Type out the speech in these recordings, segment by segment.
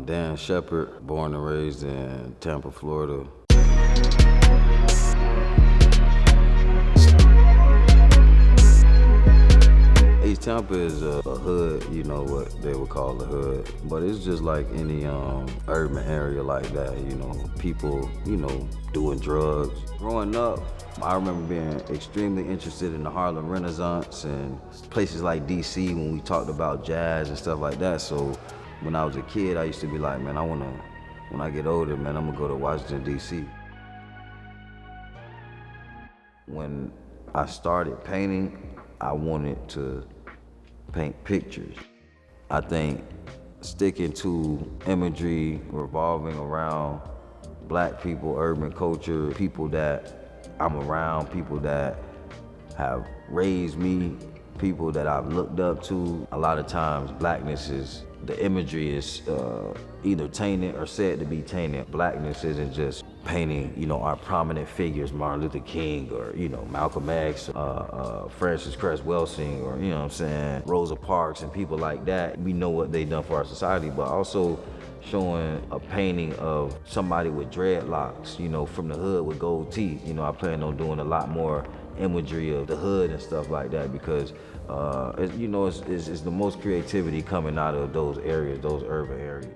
Dan Shepard, born and raised in Tampa, Florida. East Tampa is a hood, you know what they would call a hood, but it's just like any urban area like that, you know. People, you know, doing drugs. Growing up, I remember being extremely interested in the Harlem Renaissance and places like DC when we talked about jazz and stuff like that. So when I was a kid, I used to be like, man, when I get older, man, I'm gonna go to Washington, DC. When I started painting, I wanted to paint pictures. I think sticking to imagery revolving around black people, urban culture, people that I'm around, people that have raised me, people that I've looked up to. A lot of times the imagery is either tainted or said to be tainted. Blackness isn't just painting, you know, our prominent figures, Martin Luther King or, you know, Malcolm X, Francis Cress Welsing, or, you know what I'm saying, Rosa Parks and people like that. We know what they've done for our society, but also showing a painting of somebody with dreadlocks, you know, from the hood with gold teeth. You know, I plan on doing a lot more imagery of the hood and stuff like that because, you know, it's the most creativity coming out of those areas, those urban areas.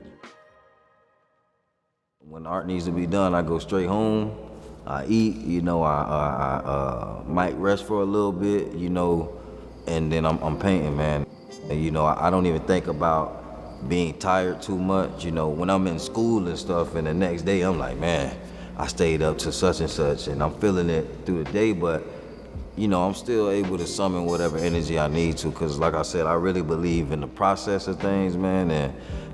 When art needs to be done, I go straight home, I eat, you know, I might rest for a little bit, you know, and then I'm painting, man. And, you know, I don't even think about being tired too much. You know, when I'm in school and stuff and the next day I'm like, man, I stayed up to such and such and I'm feeling it through the day, but you know, I'm still able to summon whatever energy I need to, because like I said, I really believe in the process of things, man,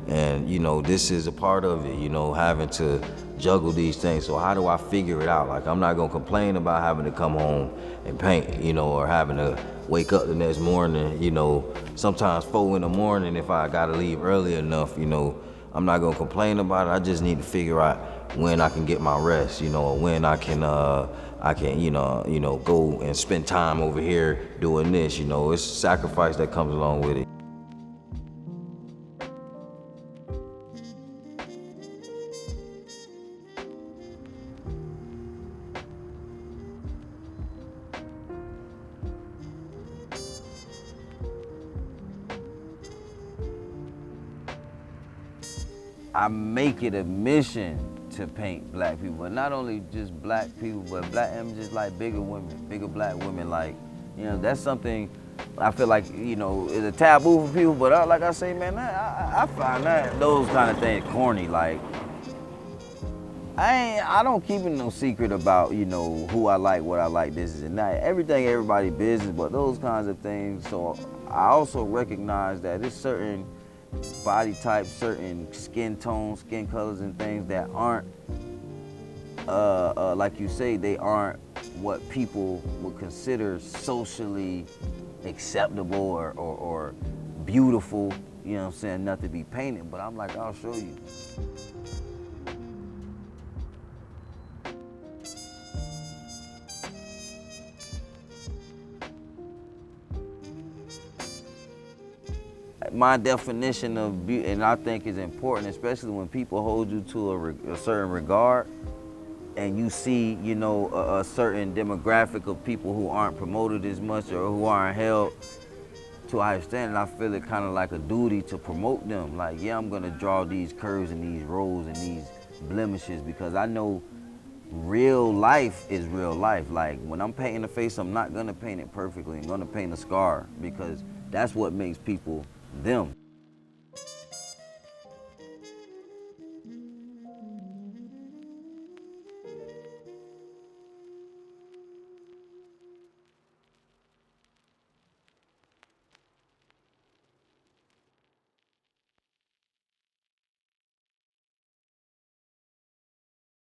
and you know, this is a part of it, you know, having to juggle these things. So how do I figure it out? Like, I'm not gonna complain about having to come home and paint, you know, or having to wake up the next morning, you know, sometimes 4 in the morning if I gotta leave early enough, you know, I'm not gonna complain about it. I just need to figure out when I can get my rest, you know, or when I can, you know, go and spend time over here doing this, you know. It's sacrifice that comes along with it. I make it a mission to paint black people, but not only just black people, but black images like bigger women, bigger black women. Like, you know, that's something I feel like, you know, is a taboo for people, but like I say, man, I find those kind of things corny. Like, I don't keep it no secret about, you know, who I like, what I like, this is and that. Everything, everybody business, but those kinds of things. So I also recognize that there's certain body types, certain skin tones, skin colors and things that aren't, like you say, they aren't what people would consider socially acceptable or beautiful, you know what I'm saying, not to be painted, but I'm like, I'll show you. My definition of beauty, and I think is important, especially when people hold you to a certain regard, and you see, you know, a certain demographic of people who aren't promoted as much or who aren't held to a higher standard. I feel it kind of like a duty to promote them. Like, yeah, I'm gonna draw these curves and these rows and these blemishes because I know real life is real life. Like, when I'm painting a face, I'm not gonna paint it perfectly. I'm gonna paint a scar because that's what makes people them.